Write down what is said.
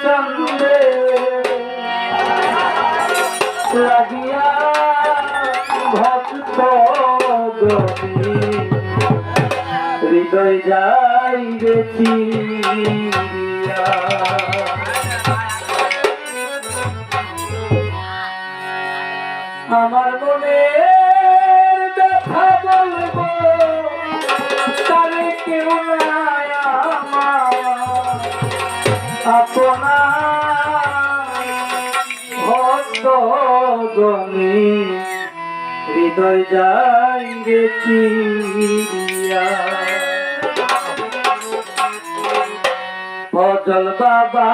চন্দ্রে লাগিয়া ভক্ত গতি হৃদয় যাই রে চিরিয়া। আমার মনে ব্যথা বলবো তারে কেউ নাই আমার আপনা ভক্ত গণে হৃদয় যাই রে চিরিয়া। ফজল বাবা